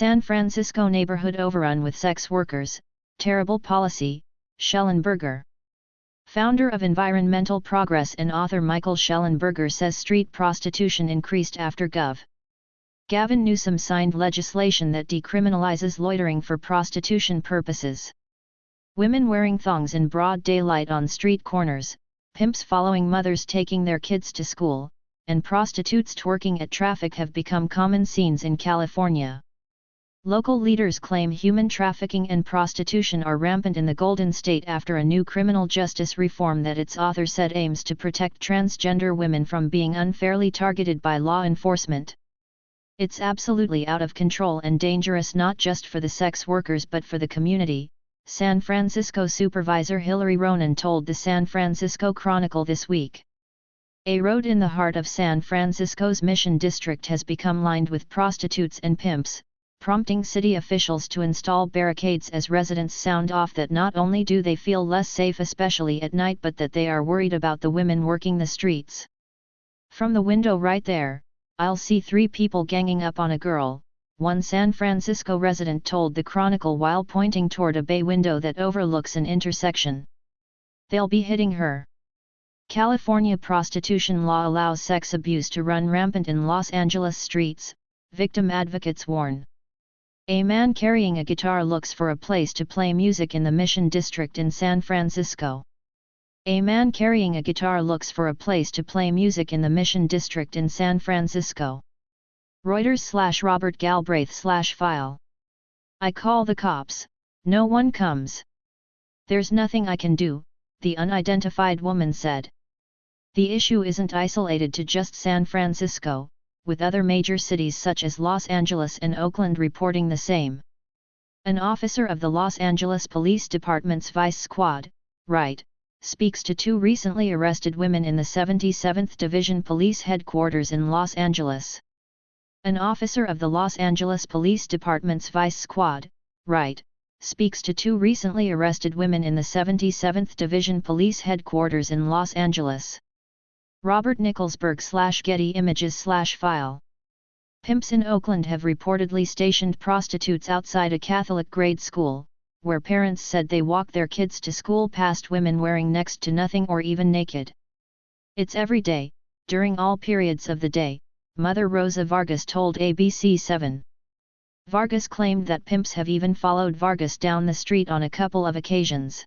San Francisco neighborhood overrun with sex workers, terrible policy, Schellenberger. Founder of Environmental Progress and author Michael Schellenberger says street prostitution increased after Gov. Gavin Newsom signed legislation that decriminalizes loitering for prostitution purposes. Women wearing thongs in broad daylight on street corners, pimps following mothers taking their kids to school, and prostitutes twerking at traffic have become common scenes in California. Local leaders claim human trafficking and prostitution are rampant in the Golden State after a new criminal justice reform that its author said aims to protect transgender women from being unfairly targeted by law enforcement. It's absolutely out of control and dangerous not just for the sex workers but for the community, San Francisco Supervisor Hillary Ronan told the San Francisco Chronicle this week. A road in the heart of San Francisco's Mission District has become lined with prostitutes and pimps, prompting city officials to install barricades as residents sound off that not only do they feel less safe especially at night but that they are worried about the women working the streets. From the window right there, I'll see 3 people ganging up on a girl, one San Francisco resident told the Chronicle while pointing toward a bay window that overlooks an intersection. They'll be hitting her. California prostitution law allows sex abuse to run rampant in Los Angeles streets, victim advocates warn. A man carrying a guitar looks for a place to play music in the Mission District in San Francisco. A man carrying a guitar looks for a place to play music in the Mission District in San Francisco. Reuters/Robert Galbraith/file. I call the cops, no one comes. There's nothing I can do, the unidentified woman said. The issue isn't isolated to just San Francisco, with other major cities such as Los Angeles and Oakland reporting the same. An officer of the Los Angeles Police Department's Vice Squad, Wright, speaks to 2 recently arrested women in the 77th Division Police Headquarters in Los Angeles. An officer of the Los Angeles Police Department's Vice Squad, Wright, speaks to 2 recently arrested women in the 77th Division Police Headquarters in Los Angeles. Robert Nicholsburg/Getty Images/file. Pimps in Oakland have reportedly stationed prostitutes outside a Catholic grade school, where parents said they walk their kids to school past women wearing next to nothing or even naked. It's every day, during all periods of the day, Mother Rosa Vargas told ABC7. Vargas claimed that pimps have even followed Vargas down the street on a couple of occasions.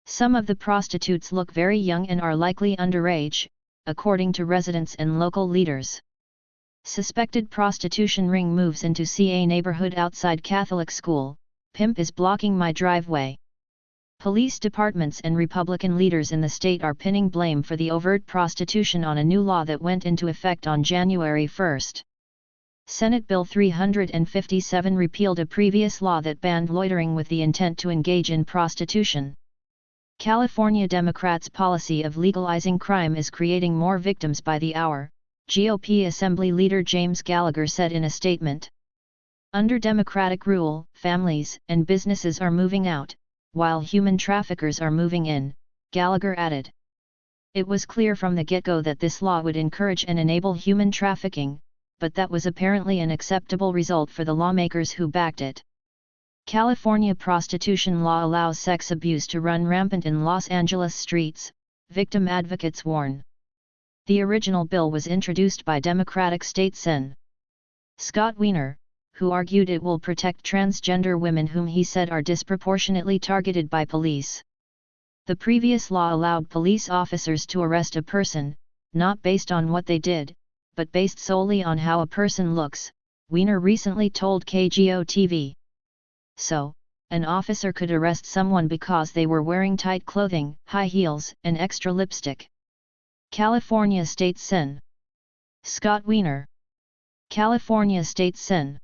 Some of the prostitutes look very young and are likely underage, according to residents and local leaders. Suspected prostitution ring moves into CA neighborhood outside Catholic school, pimp is blocking my driveway. Police departments and Republican leaders in the state are pinning blame for the overt prostitution on a new law that went into effect on January 1. Senate Bill 357 repealed a previous law that banned loitering with the intent to engage in prostitution. California Democrats' policy of legalizing crime is creating more victims by the hour, GOP Assembly Leader James Gallagher said in a statement. Under Democratic rule, families and businesses are moving out, while human traffickers are moving in, Gallagher added. It was clear from the get-go that this law would encourage and enable human trafficking, but that was apparently an acceptable result for the lawmakers who backed it. California prostitution law allows sex abuse to run rampant in Los Angeles streets, victim advocates warn. The original bill was introduced by Democratic State Sen. Scott Wiener, who argued it will protect transgender women whom he said are disproportionately targeted by police. The previous law allowed police officers to arrest a person, not based on what they did, but based solely on how a person looks, Wiener recently told KGO-TV. So, an officer could arrest someone because they were wearing tight clothing, high heels, and extra lipstick. California State Sen. Scott Wiener. California State Sen.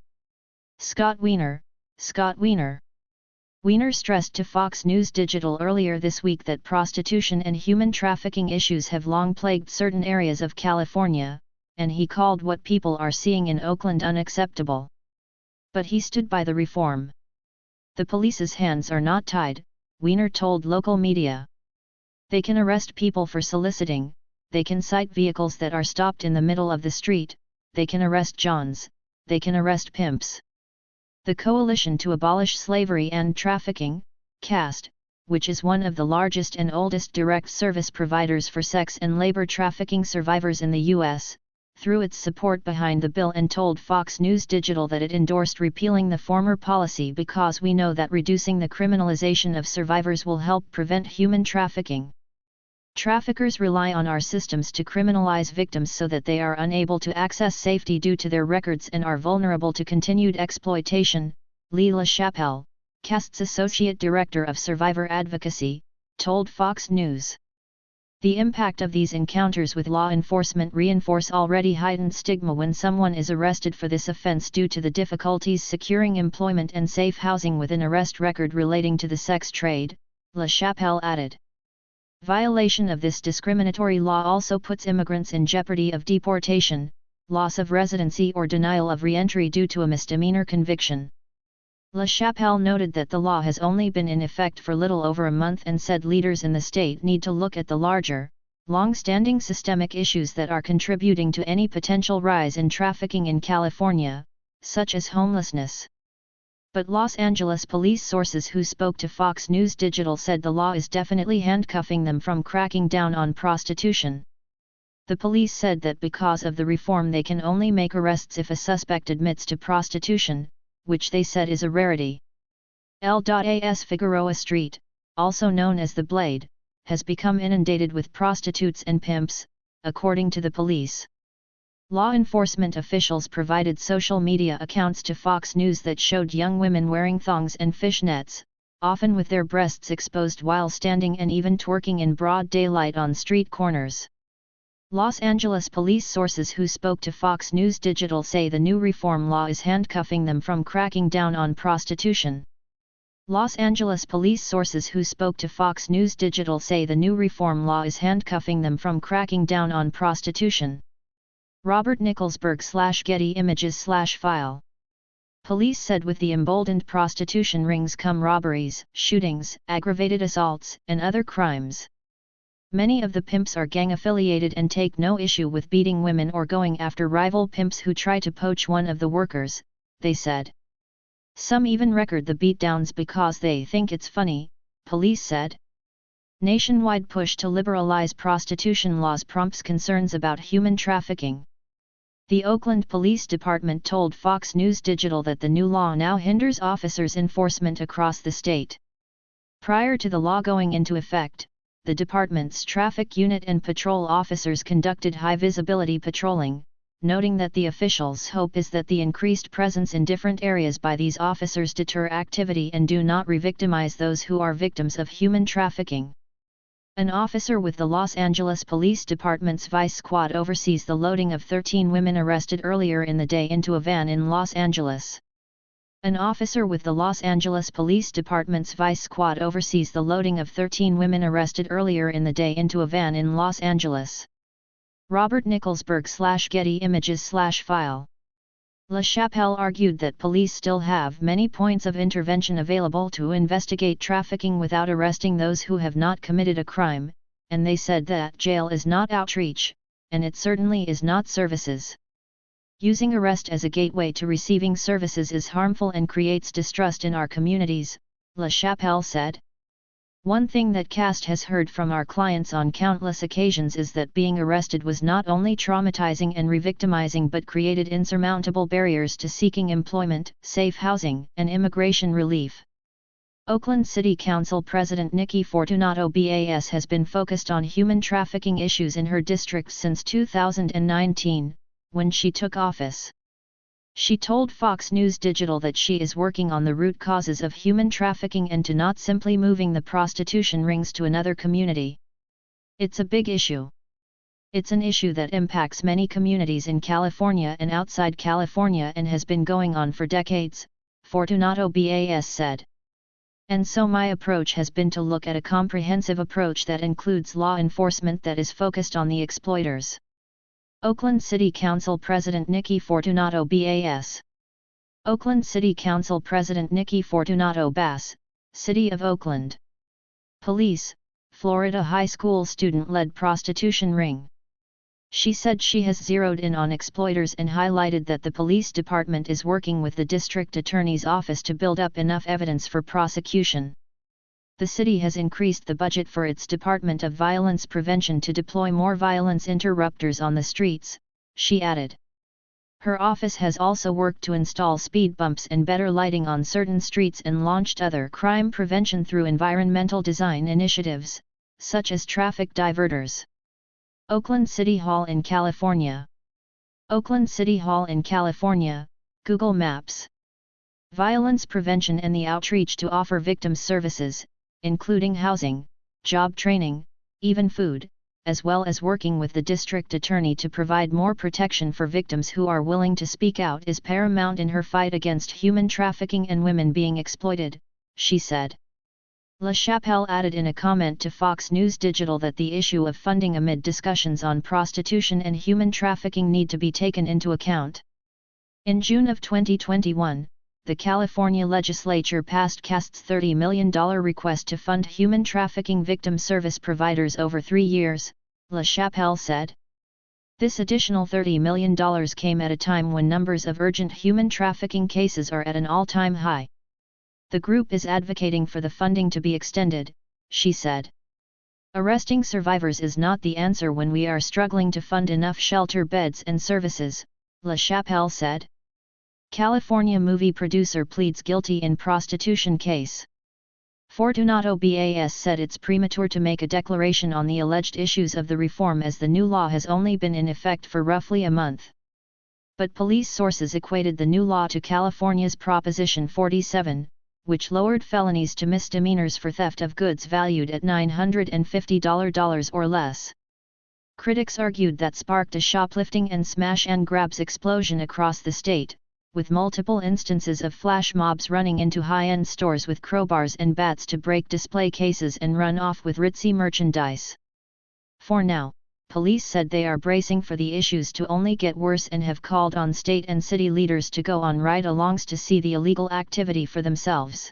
Scott Wiener, Scott Wiener. Wiener stressed to Fox News Digital earlier this week that prostitution and human trafficking issues have long plagued certain areas of California, and he called what people are seeing in Oakland unacceptable. But he stood by the reform. The police's hands are not tied, Wiener told local media. They can arrest people for soliciting, they can cite vehicles that are stopped in the middle of the street, they can arrest Johns, they can arrest pimps. The Coalition to Abolish Slavery and Trafficking, CAST, which is one of the largest and oldest direct service providers for sex and labor trafficking survivors in the U.S., threw its support behind the bill and told Fox News Digital that it endorsed repealing the former policy because we know that reducing the criminalization of survivors will help prevent human trafficking. Traffickers rely on our systems to criminalize victims so that they are unable to access safety due to their records and are vulnerable to continued exploitation, Lee LaChapelle, CAST's Associate Director of Survivor Advocacy, told Fox News. The impact of these encounters with law enforcement reinforce already heightened stigma when someone is arrested for this offense due to the difficulties securing employment and safe housing with an arrest record relating to the sex trade, LaChapelle added. Violation of this discriminatory law also puts immigrants in jeopardy of deportation, loss of residency or denial of re-entry due to a misdemeanor conviction. LaChapelle noted that the law has only been in effect for little over a month and said leaders in the state need to look at the larger, long-standing systemic issues that are contributing to any potential rise in trafficking in California, such as homelessness. But Los Angeles police sources who spoke to Fox News Digital said the law is definitely handcuffing them from cracking down on prostitution. The police said that because of the reform they can only make arrests if a suspect admits to prostitution, which they said is a rarity. L.A.'s Figueroa Street, also known as the Blade, has become inundated with prostitutes and pimps, according to the police. Law enforcement officials provided social media accounts to Fox News that showed young women wearing thongs and fishnets, often with their breasts exposed while standing and even twerking in broad daylight on street corners. Los Angeles police sources who spoke to Fox News Digital say the new reform law is handcuffing them from cracking down on prostitution. Los Angeles police sources who spoke to Fox News Digital say the new reform law is handcuffing them from cracking down on prostitution. Robert Nicholsburg/Getty Images/File. Police said with the emboldened prostitution rings come robberies, shootings, aggravated assaults, and other crimes. Many of the pimps are gang-affiliated and take no issue with beating women or going after rival pimps who try to poach one of the workers, they said. Some even record the beatdowns because they think it's funny, police said. Nationwide push to liberalize prostitution laws prompts concerns about human trafficking. The Oakland Police Department told Fox News Digital that the new law now hinders officers' enforcement across the state. Prior to the law going into effect, the department's traffic unit and patrol officers conducted high-visibility patrolling, noting that the officials' hope is that the increased presence in different areas by these officers deter activity and do not re-victimize those who are victims of human trafficking. An officer with the Los Angeles Police Department's Vice Squad oversees the loading of 13 women arrested earlier in the day into a van in Los Angeles. An officer with the Los Angeles Police Department's Vice Squad oversees the loading of 13 women arrested earlier in the day into a van in Los Angeles. Robert Nicholsburg/Getty Images/File. LaChapelle argued that police still have many points of intervention available to investigate trafficking without arresting those who have not committed a crime, and they said that jail is not outreach, and it certainly is not services. Using arrest as a gateway to receiving services is harmful and creates distrust in our communities, LaChapelle said. One thing that CAST has heard from our clients on countless occasions is that being arrested was not only traumatizing and re-victimizing but created insurmountable barriers to seeking employment, safe housing, and immigration relief. Oakland City Council President Nikki Fortunato BAS has been focused on human trafficking issues in her district since 2019, when she took office. She told Fox News Digital that she is working on the root causes of human trafficking and to not simply moving the prostitution rings to another community. It's a big issue. It's an issue that impacts many communities in California and outside California and has been going on for decades, Fortunato BAS said. And so my approach has been to look at a comprehensive approach that includes law enforcement that is focused on the exploiters. Oakland City Council President Nikki Fortunato BAS. Oakland City Council President Nikki Fortunato BAS, City of Oakland. Police, Florida high school student-led prostitution ring. She said she has zeroed in on exploiters and highlighted that the police department is working with the district attorney's office to build up enough evidence for prosecution. The city has increased the budget for its Department of Violence Prevention to deploy more violence interrupters on the streets, she added. Her office has also worked to install speed bumps and better lighting on certain streets and launched other crime prevention through environmental design initiatives, such as traffic diverters. Oakland City Hall in California. Oakland City Hall in California, Google Maps. Violence prevention and the outreach to offer victims services, including housing, job training, even food, as well as working with the district attorney to provide more protection for victims who are willing to speak out is paramount in her fight against human trafficking and women being exploited, she said. LaChapelle added in a comment to Fox News Digital that the issue of funding amid discussions on prostitution and human trafficking need to be taken into account. In June of 2021, the California legislature passed CAST's $30 million request to fund human trafficking victim service providers over 3 years, LaChapelle said. This additional $30 million came at a time when numbers of urgent human trafficking cases are at an all-time high. The group is advocating for the funding to be extended, she said. Arresting survivors is not the answer when we are struggling to fund enough shelter beds and services, LaChapelle said. California movie producer pleads guilty in prostitution case. Fortunato Bas said it's premature to make a declaration on the alleged issues of the reform as the new law has only been in effect for roughly a month. But police sources equated the new law to California's Proposition 47, which lowered felonies to misdemeanors for theft of goods valued at $950 or less. Critics argued that sparked a shoplifting and smash-and-grabs explosion across the state, with multiple instances of flash mobs running into high-end stores with crowbars and bats to break display cases and run off with ritzy merchandise. For now, police said they are bracing for the issues to only get worse and have called on state and city leaders to go on ride-alongs to see the illegal activity for themselves.